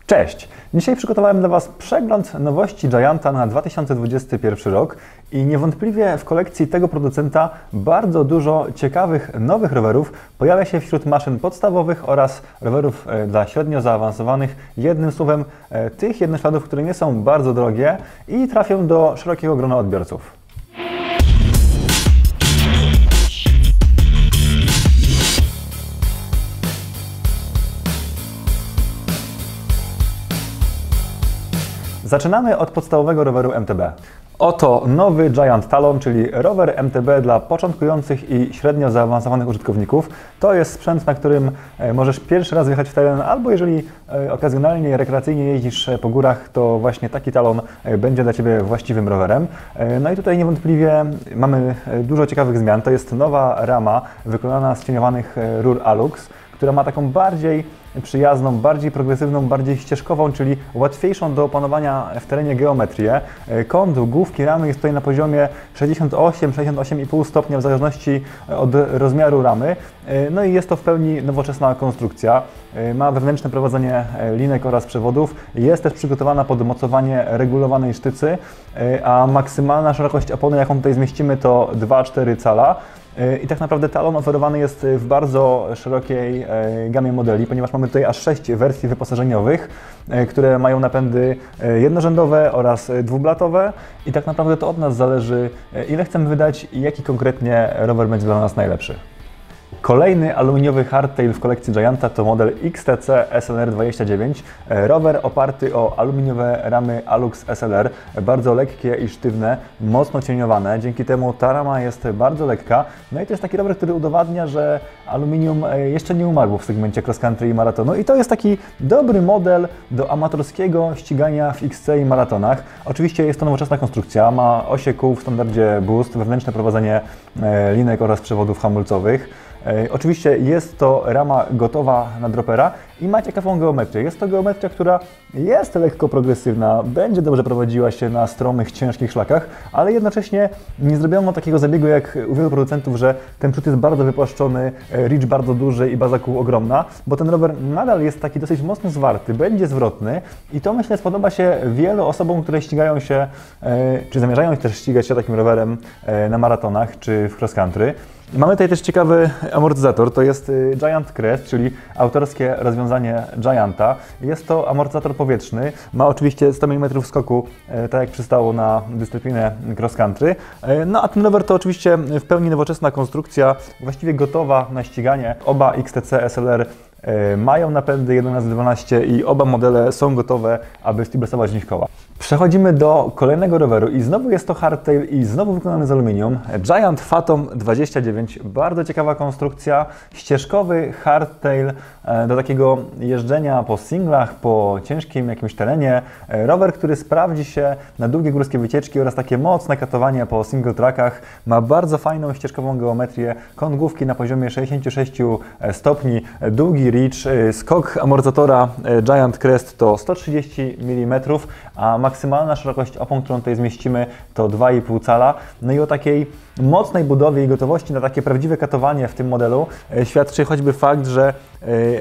Cześć! Dzisiaj przygotowałem dla Was przegląd nowości Gianta na 2021 rok i niewątpliwie w kolekcji tego producenta bardzo dużo ciekawych nowych rowerów pojawia się wśród maszyn podstawowych oraz rowerów dla średnio zaawansowanych. Jednym słowem tych jednośladów, które nie są bardzo drogie i trafią do szerokiego grona odbiorców. Zaczynamy od podstawowego roweru MTB. Oto nowy Giant Talon, czyli rower MTB dla początkujących i średnio zaawansowanych użytkowników. To jest sprzęt, na którym możesz pierwszy raz wjechać w teren, albo jeżeli okazjonalnie, rekreacyjnie jeździsz po górach, to właśnie taki Talon będzie dla Ciebie właściwym rowerem. No i tutaj niewątpliwie mamy dużo ciekawych zmian. To jest nowa rama wykonana z cieniowanych rur Alux, która ma taką bardziej przyjazną, bardziej progresywną, bardziej ścieżkową, czyli łatwiejszą do opanowania w terenie geometrię. Kąt główki ramy jest tutaj na poziomie 68-68,5 stopnia w zależności od rozmiaru ramy. No i jest to w pełni nowoczesna konstrukcja. Ma wewnętrzne prowadzenie linek oraz przewodów. Jest też przygotowana pod mocowanie regulowanej sztycy, a maksymalna szerokość opony, jaką tutaj zmieścimy, to 2,4 cala. I tak naprawdę Talon oferowany jest w bardzo szerokiej gamie modeli, ponieważ mamy tutaj aż 6 wersji wyposażeniowych, które mają napędy jednorzędowe oraz dwublatowe i tak naprawdę to od nas zależy, ile chcemy wydać i jaki konkretnie rower będzie dla nas najlepszy. Kolejny aluminiowy hardtail w kolekcji Gianta to model XTC SLR29. Rower oparty o aluminiowe ramy Alux SLR, bardzo lekkie i sztywne, mocno cieniowane. Dzięki temu ta rama jest bardzo lekka. No i to jest taki rower, który udowadnia, że aluminium jeszcze nie umarło w segmencie cross country i maratonu. I to jest taki dobry model do amatorskiego ścigania w XC i maratonach. Oczywiście jest to nowoczesna konstrukcja, ma osie kół w standardzie Boost, wewnętrzne prowadzenie linek oraz przewodów hamulcowych. Oczywiście jest to rama gotowa na dropera i ma ciekawą geometrię. Jest to geometria, która jest lekko progresywna, będzie dobrze prowadziła się na stromych, ciężkich szlakach, ale jednocześnie nie zrobiono takiego zabiegu jak u wielu producentów, że ten przód jest bardzo wypłaszczony, reach bardzo duży i baza kół ogromna, bo ten rower nadal jest taki dosyć mocno zwarty, będzie zwrotny i to myślę spodoba się wielu osobom, które ścigają się, czy zamierzają też ścigać się takim rowerem na maratonach czy w cross country. Mamy tutaj też ciekawy amortyzator, to jest Giant Crest, czyli autorskie rozwiązanie Gianta. Jest to amortyzator powietrzny, ma oczywiście 100 mm skoku, tak jak przystało na dyscyplinę cross country. No a ten rower to oczywiście w pełni nowoczesna konstrukcja, właściwie gotowa na ściganie. Oba XTC SLR mają napędy 11-12 i oba modele są gotowe, aby stabilizować w nich koła. Przechodzimy do kolejnego roweru i znowu jest to hardtail i znowu wykonany z aluminium. Giant Phantom 29, bardzo ciekawa konstrukcja, ścieżkowy hardtail do takiego jeżdżenia po singlach, po ciężkim jakimś terenie. Rower, który sprawdzi się na długie górskie wycieczki oraz takie mocne katowanie po single trackach. Ma bardzo fajną ścieżkową geometrię, kąt główki na poziomie 66 stopni, długi reach, skok amortyzatora Giant Crest to 130 mm, a maksymalna szerokość opon, którą tutaj zmieścimy, to 2,5 cala. No i o takiej mocnej budowie i gotowości na takie prawdziwe katowanie w tym modelu świadczy choćby fakt, że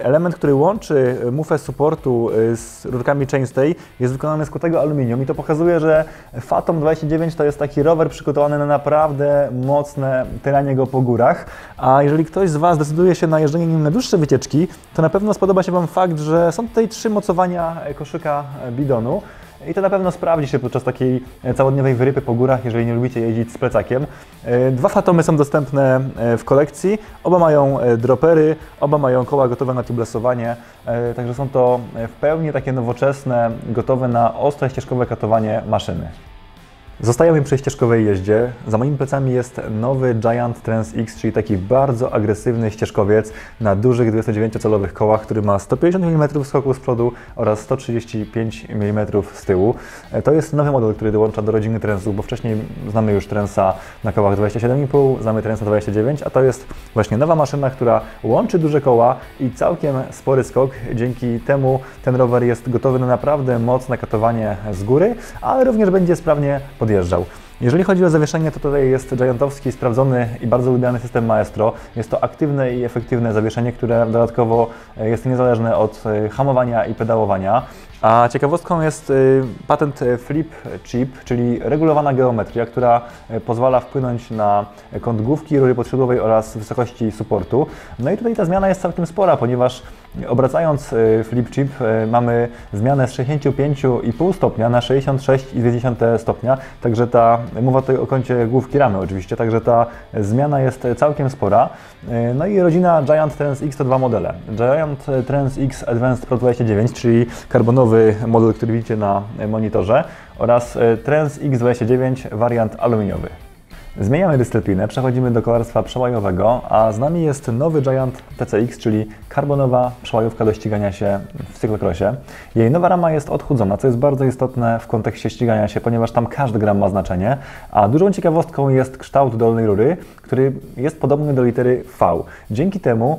element, który łączy mufę supportu z rurkami chainstay, jest wykonany z kutego aluminium i to pokazuje, że Phantom 29 to jest taki rower przygotowany na naprawdę mocne tyranie go po górach, a jeżeli ktoś z Was decyduje się na jeżdżenie nim na dłuższe wycieczki, to na pewno spodoba się Wam fakt, że są tutaj 3 mocowania koszyka bidonu. I to na pewno sprawdzi się podczas takiej całodniowej wyrypy po górach, jeżeli nie lubicie jeździć z plecakiem. 2 Phantomy są dostępne w kolekcji, oba mają dropery, oba mają koła gotowe na tubelessowanie, także są to w pełni takie nowoczesne, gotowe na ostre ścieżkowe katowanie maszyny. Zostajemy przy ścieżkowej jeździe. Za moimi plecami jest nowy Giant Trans X, czyli taki bardzo agresywny ścieżkowiec na dużych 29-calowych kołach, który ma 150 mm skoku z przodu oraz 135 mm z tyłu. To jest nowy model, który dołącza do rodziny Transów, bo wcześniej znamy już Transa na kołach 27,5, znamy Transa 29, a to jest właśnie nowa maszyna, która łączy duże koła i całkiem spory skok. Dzięki temu ten rower jest gotowy na naprawdę mocne katowanie z góry, ale również będzie sprawnie podjeżdżał. Jeżeli chodzi o zawieszenie, to tutaj jest giantowski, sprawdzony i bardzo lubiany system Maestro. Jest to aktywne i efektywne zawieszenie, które dodatkowo jest niezależne od hamowania i pedałowania. A ciekawostką jest patent Flip Chip, czyli regulowana geometria, która pozwala wpłynąć na kąt główki rury podsiodłowej oraz wysokości suportu. No i tutaj ta zmiana jest całkiem spora, ponieważ obracając Flip Chip mamy zmianę z 65,5 stopnia na 66,2 stopnia, także mowa tutaj o kącie główki ramy oczywiście, także ta zmiana jest całkiem spora. No i rodzina Giant Trends X to dwa modele. Giant Trends X Advanced Pro 29, czyli karbonowy model, który widzicie na monitorze, oraz Trends X29 wariant aluminiowy. Zmieniamy dyscyplinę, przechodzimy do kolarstwa przełajowego, a z nami jest nowy Giant TCX, czyli karbonowa przełajówka do ścigania się w cyklokrosie. Jej nowa rama jest odchudzona, co jest bardzo istotne w kontekście ścigania się, ponieważ tam każdy gram ma znaczenie, a dużą ciekawostką jest kształt dolnej rury, który jest podobny do litery V. Dzięki temu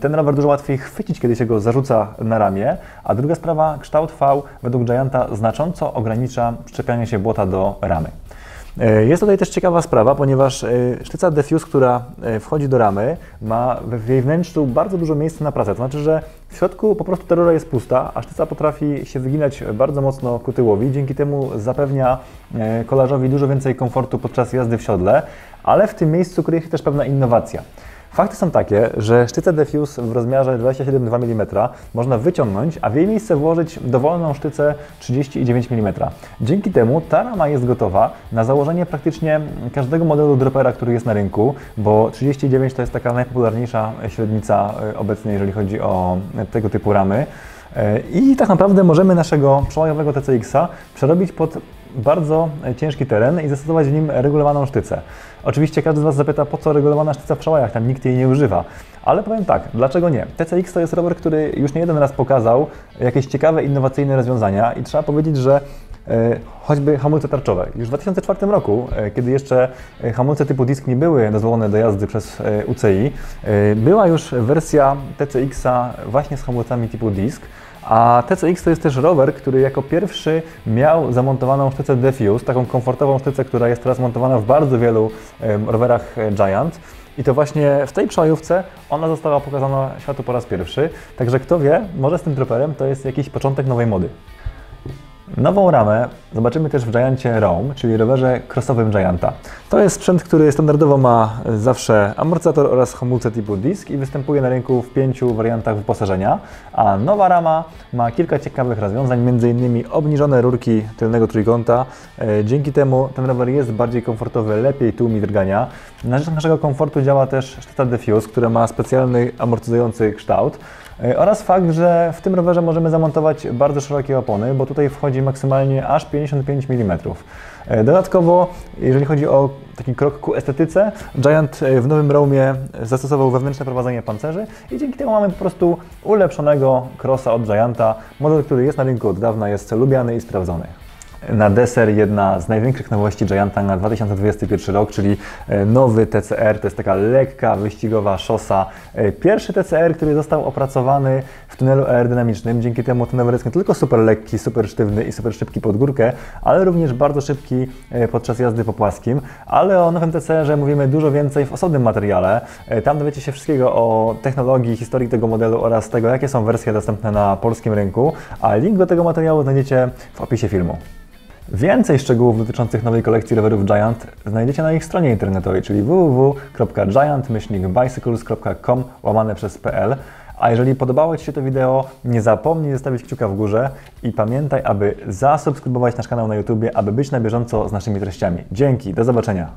ten rower dużo łatwiej chwycić, kiedy się go zarzuca na ramię, a druga sprawa, kształt V według Gianta znacząco ogranicza przyczepianie się błota do ramy. Jest tutaj też ciekawa sprawa, ponieważ sztyca Diffuse, która wchodzi do ramy, ma w jej wnętrzu bardzo dużo miejsca na pracę. To znaczy, że w środku po prostu ta rura jest pusta, a sztyca potrafi się wyginać bardzo mocno ku tyłowi. Dzięki temu zapewnia kolarzowi dużo więcej komfortu podczas jazdy w siodle, ale w tym miejscu kryje się też pewna innowacja. Fakty są takie, że sztycę Diffuse w rozmiarze 27,2 mm można wyciągnąć, a w jej miejsce włożyć dowolną sztycę 39 mm. Dzięki temu ta rama jest gotowa na założenie praktycznie każdego modelu dropera, który jest na rynku, bo 39 to jest taka najpopularniejsza średnica obecnie, jeżeli chodzi o tego typu ramy. I tak naprawdę możemy naszego przełajowego TCX-a przerobić pod bardzo ciężki teren i zastosować w nim regulowaną sztycę. Oczywiście każdy z Was zapyta, po co regulowana sztyca w przełajach, tam nikt jej nie używa. Ale powiem tak, dlaczego nie? TCX to jest rower, który już nie jeden raz pokazał jakieś ciekawe, innowacyjne rozwiązania i trzeba powiedzieć, że choćby hamulce tarczowe. Już w 2004 roku, kiedy jeszcze hamulce typu disk nie były dozwolone do jazdy przez UCI, była już wersja TCX-a właśnie z hamulcami typu disk. A TCX to jest też rower, który jako pierwszy miał zamontowaną sztycę Diffuse, taką komfortową sztycę, która jest teraz montowana w bardzo wielu rowerach Giant. I to właśnie w tej przełajówce ona została pokazana światu po raz pierwszy. Także kto wie, może z tym droperem to jest jakiś początek nowej mody. Nową ramę zobaczymy też w Giancie Roam, czyli rowerze crossowym Gianta. To jest sprzęt, który standardowo ma zawsze amortyzator oraz hamulce typu disk i występuje na rynku w 5 wariantach wyposażenia, a nowa rama ma kilka ciekawych rozwiązań, m.in. obniżone rurki tylnego trójkąta. Dzięki temu ten rower jest bardziej komfortowy, lepiej tłumi drgania. Na rzecz naszego komfortu działa też sztyca Diffuse, która ma specjalny amortyzujący kształt. Oraz fakt, że w tym rowerze możemy zamontować bardzo szerokie opony, bo tutaj wchodzi maksymalnie aż 55 mm. Dodatkowo, jeżeli chodzi o taki krok ku estetyce, Giant w nowym Roamie zastosował wewnętrzne prowadzenie pancerzy i dzięki temu mamy po prostu ulepszonego crossa od Gianta, model, który jest na rynku od dawna, jest lubiany i sprawdzony. Na deser jedna z największych nowości Gianta na 2021 rok, czyli nowy TCR, to jest taka lekka, wyścigowa szosa. Pierwszy TCR, który został opracowany w tunelu aerodynamicznym, dzięki temu ten rower jest nie tylko super lekki, super sztywny i super szybki pod górkę, ale również bardzo szybki podczas jazdy po płaskim. Ale o nowym TCR-ze mówimy dużo więcej w osobnym materiale. Tam dowiecie się wszystkiego o technologii, historii tego modelu oraz tego, jakie są wersje dostępne na polskim rynku, a link do tego materiału znajdziecie w opisie filmu. Więcej szczegółów dotyczących nowej kolekcji rowerów Giant znajdziecie na ich stronie internetowej, czyli www.giant-bicycles.com/pl. A jeżeli podobało Ci się to wideo, nie zapomnij zostawić kciuka w górze i pamiętaj, aby zasubskrybować nasz kanał na YouTube, aby być na bieżąco z naszymi treściami. Dzięki, do zobaczenia!